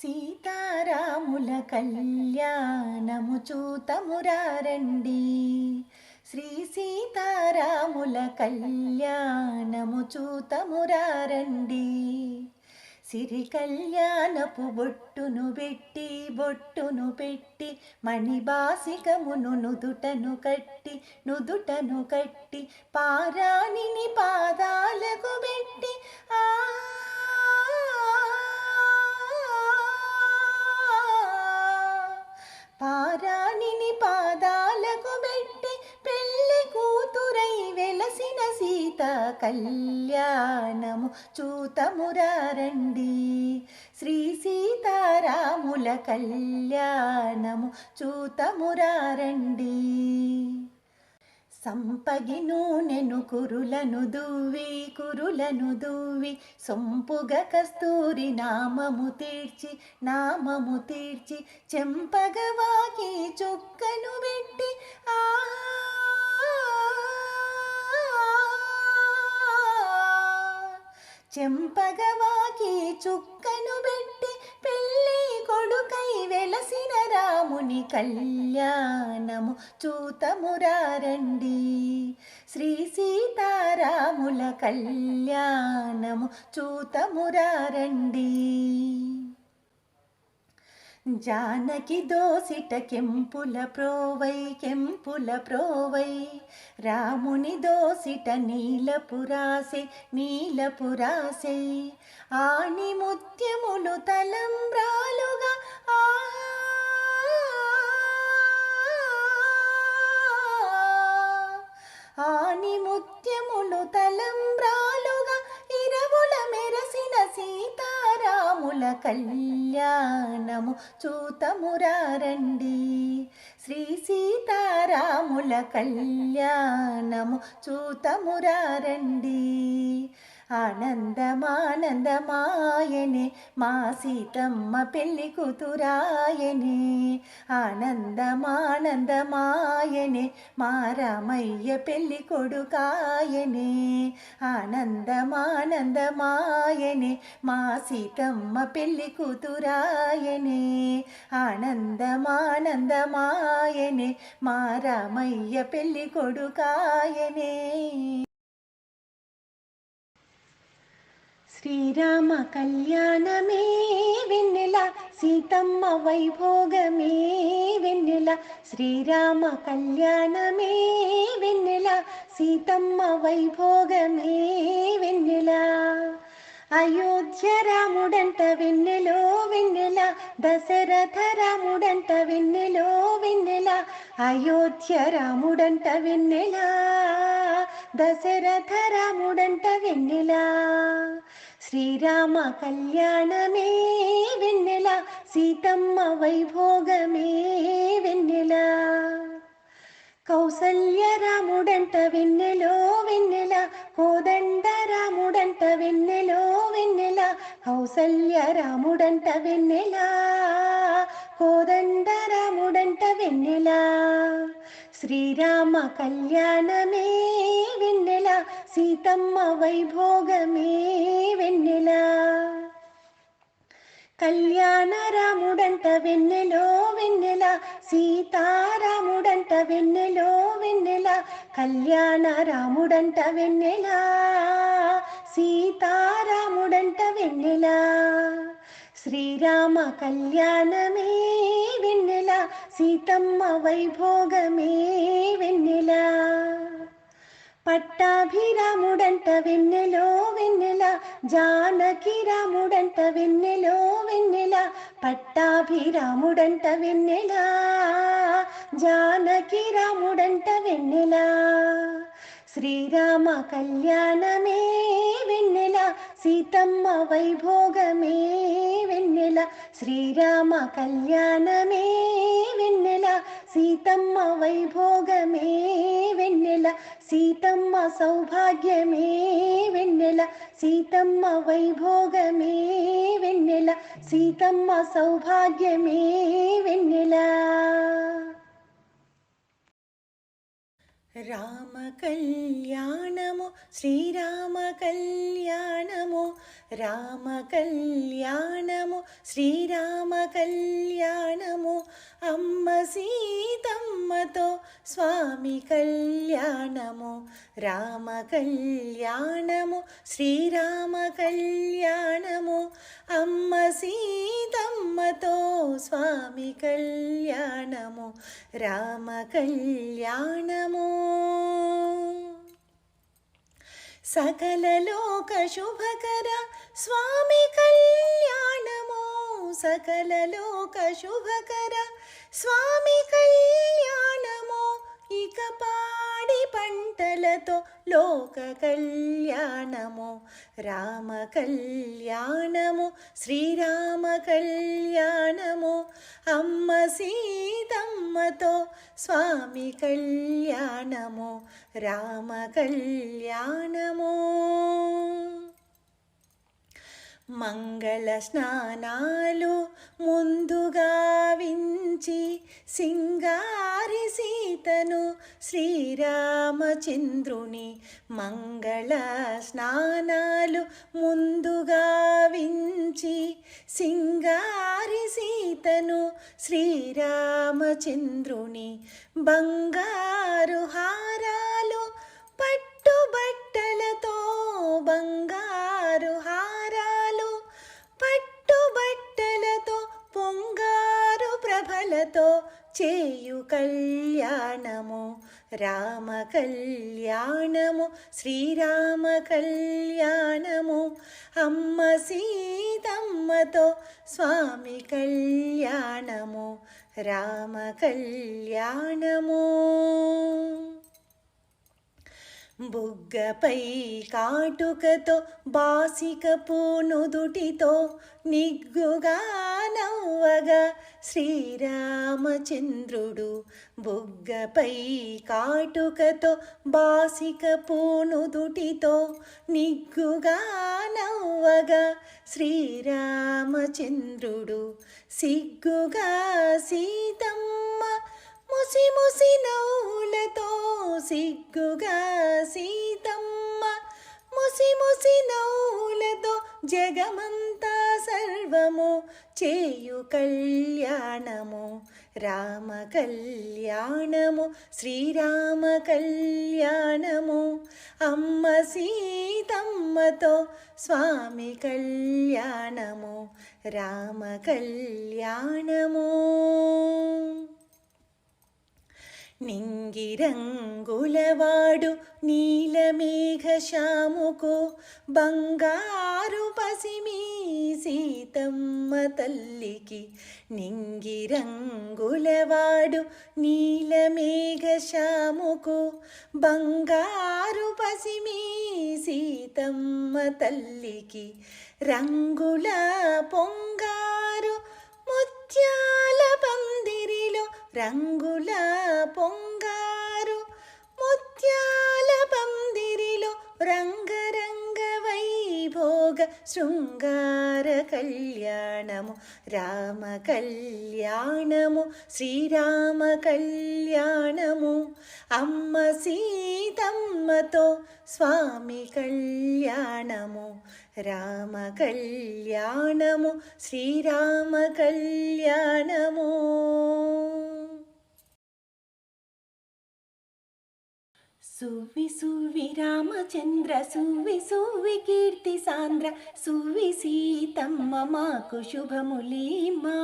సీతారాముల కళ్యాణము చూతమురారండి. శ్రీ సీతారాముల కళ్యాణము చూతమురారండి. సిరి కళ్యాణపు బొట్టును పెట్టి మణిబాసికమును నుదుటను కట్టి పారాణిని పాదాలకు పెట్టి పారాణిని పాదాలకు పెట్టి పెళ్ళి కూతురై వెలసిన సీత కళ్యాణము చూతమురారండి. శ్రీ సీతారాముల కళ్యాణము చూతమురారండి. సంపగి నూనెను కురులను దువ్వి సొంపుగ కస్తూరి నామము తీర్చి చెంపగవాకి చుక్కను పెట్టి చెంపగవాకి చుక్కను పెట్టి పెళ్ళి కొడుకై వెలసిన రాముని కళ్యాణము చూతమురారండి. శ్రీ సీతారాముల కళ్యాణము చూతమురారండి. జానకి దోసిట కెంపుల ప్రోవై రాముని దోసిట నీలపురాసే ఆని ముత్యములు తలంబ్రాలుగా ఆని ముత్యములు తలంబ్రాలుగా ఇరవుల మెరసిన సీతారాముల కళ్యాణము చూతమురారండి. శ్రీ సీతారాముల కళ్యాణము చూతమురారండి. ఆనందమానందమాయనే మా సీతమ్మ పెళ్లి కూతురాయనే. ఆనందమానందమాయనే మా రామయ్య పెళ్లి కొడుకాయనే. ఆనందమానందమాయనే మా సీతమ్మ పెళ్లి కూతురాయనే. ఆనందమానందమాయనే మా రామయ్య పెళ్లి కొడుకాయనే. శ్రీరామ కళ్యాణమే వెన్నెల సీతమ్మ వైభోగమే వెన్నెల. శ్రీరామ కళ్యాణమే వెన్నెల సీతమ్మ వైభోగమే వెన్నెల. అయోధ్య రాముడంట వెన్నెలో వెన్నెల దశరథ రాముడంట వెన్నెలో వెన్నెల. అయోధ్య రాముడంట వెన్నెల దశరథ రాముడంట వెన్నెల. శ్రీరామ కళ్యాణమే వెన్నెల సీతమ్మ వైభోగమే వెన్నెల. కౌసల్య రాముడంట వెన్నెలో వెన్నెల కోదండ రాముడంట వెన్నెలో వెన్నెల. కౌసల్య రాముడంట వెన్నెల కోదండ రాముడంట వెన్నెల. శ్రీరామ కళ్యాణమే వెన్నెల సీతమ్మ వైభోగమే వెన్నెల. కళ్యాణ రాముడంట వెన్నెలో వెన్నెల సీతారాముడంట వెన్నెలో వెన్నెల. కళ్యాణ రాముడంట వెన్నెల సీతారాముడంట వెన్నెల. శ్రీరామ కళ్యాణమే వెన్నెల సీతమ్మ వైభోగమే వెన్నెల. పట్టాభిరాముడంట వెన్నెలో వెన్నెల జానకి రాముడంట వెన్నెలో వెన్నెల. పట్టాభిరాముడంట వెన్నెల జానకి రాముడంట వెన్నెల. శ్రీరామ కళ్యాణమే వెన్నెల సీతమ్మ వైభోగమే వెన్నెల. శ్రీరామ కళ్యాణమే వెన్నెల సీతమ్మ వైభోగమే వెన్నెల. సీతమ్మ సౌభాగ్యమే వెన్నెల సీతమ్మ వైభోగమే వెన్నెల. సీతమ్మ సౌభాగ్యమే వెన్నెల. రామ కళ్యాణము శ్రీరామ కళ్యాణము రామ కళ్యాణము శ్రీరామ కళ్యాణము అమ్మ సీతమ్మతో స్వామి కళ్యాణము రామ కళ్యాణము శ్రీరామ కళ్యాణము అమ్మ సీతమ్మతో స్వామి కళ్యాణము రామ కళ్యాణము సకల లోక శుభకర స్వామి కళ్యాణము సకల లోక శుభకర స్వామి కళ్యాణము ఇక పాడి పంటలతో లోక కళ్యాణము రామ కళ్యాణము శ్రీరామ కళ్యాణము అమ్మ సీతమ్మతో స్వామి కళ్యాణము రామ కళ్యాణము మంగళ స్నానాలు ముందుగా వించి సింగారి సీతను శ్రీరామచంద్రుని మంగళ స్నానాలు ముందుగా వించి సింగారి సీతను శ్రీరామచంద్రుని బంగారు హారాలు పట్టుబట్టలతో బంగారు హారాలు పట్టుబట్టలతో పొంగారు ప్రభలతో చేయు కళ్యాణము రామ కళ్యాణము శ్రీరామ కళ్యాణము అమ్మ సీతమ్మతో స్వామి కళ్యాణము రామ కళ్యాణము బుగ్గపై కాటుకతో బాసిక పూనుదుటితో నిగ్గుగా నవ్వగా శ్రీరామచంద్రుడు బుగ్గపై కాటుకతో బాసిక పూనుదుటితో నిగ్గుగా నవ్వగా శ్రీరామచంద్రుడు సిగ్గుగా సీతమ్మ ముసి ముసి నవ్వులతో సిగ్గుగా సీతమ్మ ముసి ముసి నవ్వులతో జగమంతా సర్వము చేయు కళ్యాణము రామ కళ్యాణము శ్రీరామ కళ్యాణము అమ్మ సీతమ్మతో స్వామి కళ్యాణము రామ కళ్యాణము నింగిరంగులవాడు నీలమేఘశ్యాముకు బంగారు పసిమి సీతమ్మ తల్లికి నింగిరంగులవాడు నీలమేఘశ్యాముకు బంగారు పసిమి సీతమ్మ తల్లికి రంగుల పొంగారు ముత్యాల పందిరిలో రంగుల పొంగారు ముత్యాల పందిరిలో రంగరంగ వైభోగ శృంగార కళ్యాణము రామ కళ్యాణము శ్రీరామ కళ్యాణము అమ్మ సీతమ్మతో స్వామి కళ్యాణము రామ కళ్యాణము శ్రీరామ కళ్యాణము సువ్వి సువ్వి రామచంద్ర సువ్వి సువ్వి కీర్తి సాంద్ర సువ్వి సీతమ్మ మాకు శుభములీమా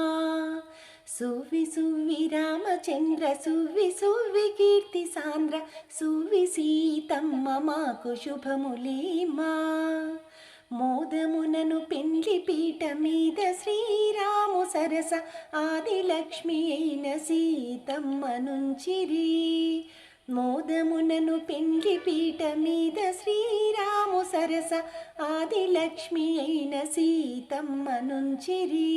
సువ్వి సువ్వి రామచంద్ర సువ్వి సువ్వి కీర్తి సాంద్ర సువ్వి సీతమ్మ మాకు శుభములీమా మోదమునను పెండ్లి పీట మీద శ్రీరాము సరస ఆదిలక్ష్మి అయిన సీతమ్మ నుంచిరి మోదమునను పెండ్లి పీట మీద శ్రీరాము సరస ఆదిలక్ష్మి అయిన సీతమ్మ నుంచిరి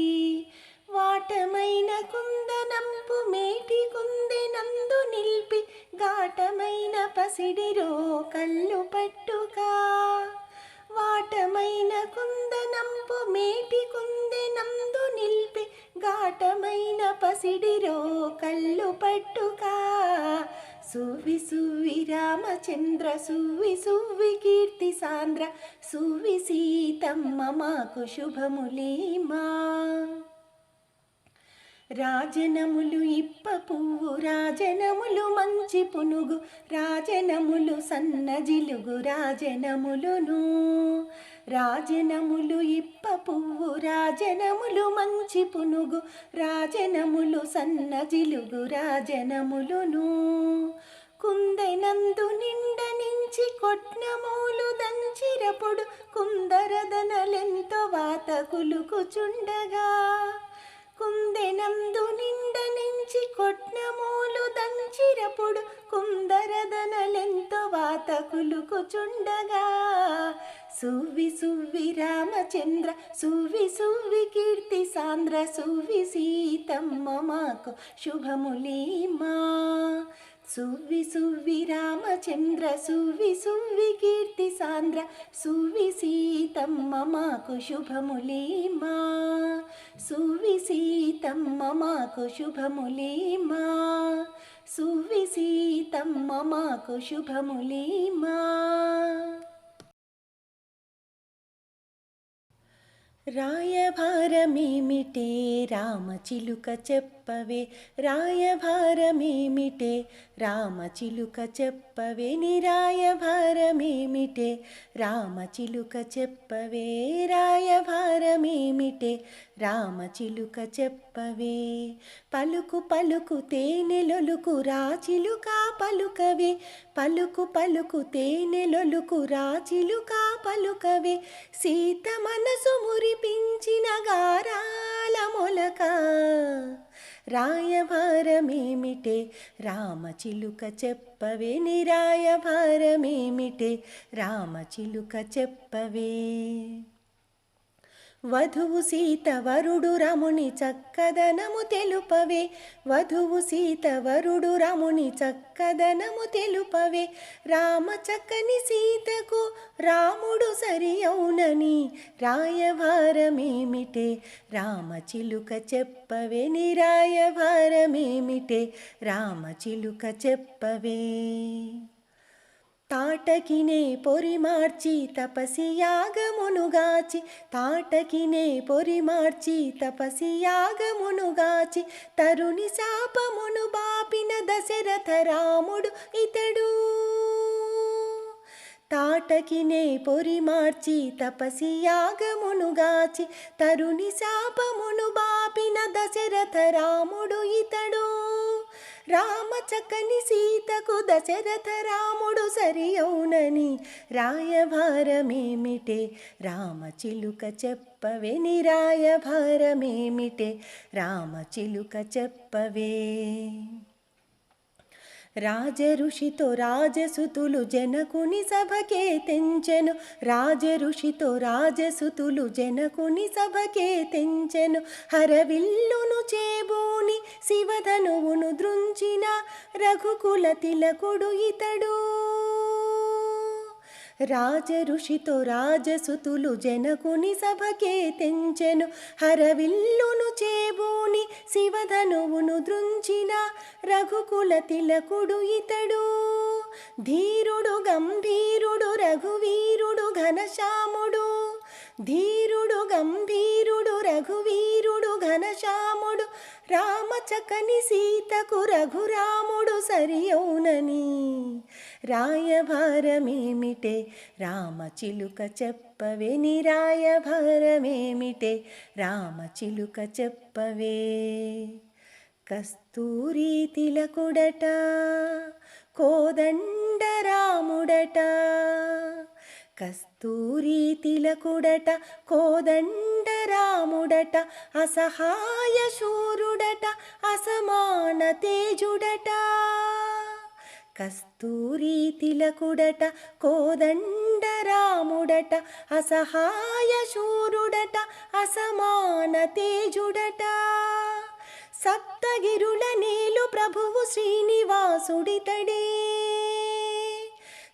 వాటమైన కుందనంపు మేటి కుందెనందు నిల్పి ఘాటమైన పసిడిరో కళ్ళు పట్టుగా వాటమైన కుందనంపు మేటి కుందెనందు నిల్పి ఘాటమైన పసిడిరో కళ్ళు పట్టుగా సువ్వి సువ్వి రామచంద్ర సువ్వి సువ్వి కీర్తి సాంద్ర సువ్వి సీతమ్మ మాకు శుభములీమా. రాజనములు ఇప్ప పువ్వు రాజనములు మంచి పునుగు రాజనములు సన్న జిలుగు రాజనములును. రాజనములు ఇప్ప పువ్వు రాజనములు మంచి పునుగు రాజనములు సన్న జిలుగు రాజనములును. కుందెనందు నిండ నుంచి కొట్నమూలు దంచిరపుడు కుందరదనలెంతో వాత కులుకుచుండగా. కుందెనందు నిండ నుంచి కొట్నమూలు దంచిరపుడు కుందరదనలెంతో వాత కులుకుచుండగా. సువ్వి సువ్వి రామచంద్ర సువ్వి సువ్వి కీర్తి సాంద్ర సువ్వి సీతమ్మ మాకు శుభములీమా. సువ్వి సువ్వి రామచంద్ర సువ్వి సువ్వి కీర్తి సాంద్ర సువ్వి సీతమ్మ మాకు శుభములీమా. సువ్వి సీతమ్మ మాకు శుభములీమా. సువ్వి సీతమ్మ మాకు శుభములీమా. రాయభారమేమిటే రామచిలుక చెప్పవే రాయభారమేమిటే రామచిలుక చెప్పవే నిరాయభారమేమిటే రామచిలుక చెప్పవే రాయభారమేమిటే రామచిలుక చెప్పవే. పలుకు పలుకు తేనెలొలుకు రాచిలుక పలుకవే పలుకు పలుకు తేనెలొలుకు రాచిలుక పలుకవే. సీత మనసు మురిపించిన గారాల మొలక రాయభారమేమిటే రామచిలుక చెప్పవే నిరాయభారమేమిటే రామచిలుక చెప్పవే. వధువు సీత వరుడు రముని చక్కదనము తెలుపవే వధువు సీత వరుడు రముని చక్కదనము తెలుపవే. రామ చక్కని సీతకు రాముడు సరి అవునని రాయభారమేమిటే రామచిలుక చెప్పవే నిరాయభారమేమిటే రామచిలుక చెప్పవే. తాటకినే పొరిమార్చి తపసి యాగమునుగాచి తాటకినే పొరిమార్చి తపసి యాగమునుగాచి తరుని శాపమును బాపిన దశరథ రాముడు ఇతడు. తాటకినే పొరిమార్చి తపసి యాగమునుగాచి తరుని శాపమును బాపిన దశరథ రాముడు ఇతడు. రామ చక్కని సీతకు దశరథ రాముడు సరి అవునని రాయభారమేమిటే రామచిలుక చెప్పవే నిరాయభారమేమిటే రామచిలుక చెప్పవే. రాజఋషితో రాజసుతులు జనకుని సభకే తెంచెను రాజఋషితో రాజసుతులు జనకుని సభకే తెంచెను. హరవిల్లును చేబూని శివధనువును దృంచిన రఘుకుల తిలకుడు ఇతడు. రాజఋషితో రాజసుతులు జనకుని సభకే తెంచెను హరవిల్లును చేబూని శివధనువును దృంచిన రఘుకుల తిలకుడు ఇతడు. ధీరుడు గంభీరుడు రఘువీరుడు ఘనశ్యాముడు ధీరుడు గంభీరుడు రఘువీరుడు ఘనశ్యాముడు. రామ చక్కని సీతకు రఘురాముడు సరి అవునని రాయభారమేమిటే రామచిలుక చెప్పవే నిరాయభారమేమిటే రామచిలుక చెప్పవే. కస్తూరి తిలకుడట కోదండ రాముడట కస్తూరి తిలకుడట కోదండ రాముడట అసహాయ శూరుడట అసమాన తేజుడట. కస్తూరి తిలకుడట కోదండ రాముడట అసహాయ శూరుడట అసమాన తేజుడట. సప్తగిరుల నేలు ప్రభువు శ్రీనివాసుడితడే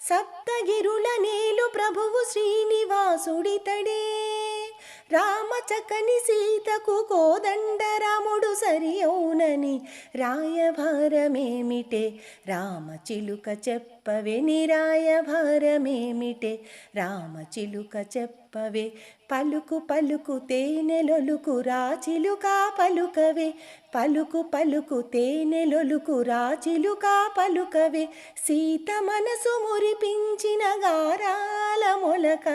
సప్తగిరుల నేలు ప్రభువు శ్రీనివాసుడితడే. రామ చక్కని సీతకు కోదండరాముడు సరి అవునని రాయభారమేమిటే రామచిలుక చెప్పవే నీ రాయభారమేమిటే రామచిలుక చెప్పవే పలుకు పలుకు తేనెలొలుకు రాచిలుక పలుకవే పలుకు పలుకు తేనెలొలుకు రాచిలుక పలుకవే సీత మనసు మురిపించిన గారాల మొలక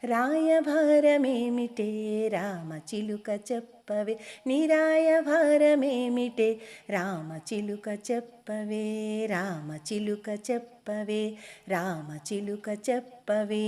రాయభారమేమిటే రామచిలుక చెప్పవే నీ రాయభారమేమిటే రామచిలుక చెప్పవే రామచిలుక చెప్పవే రామచిలుక చెప్పవే.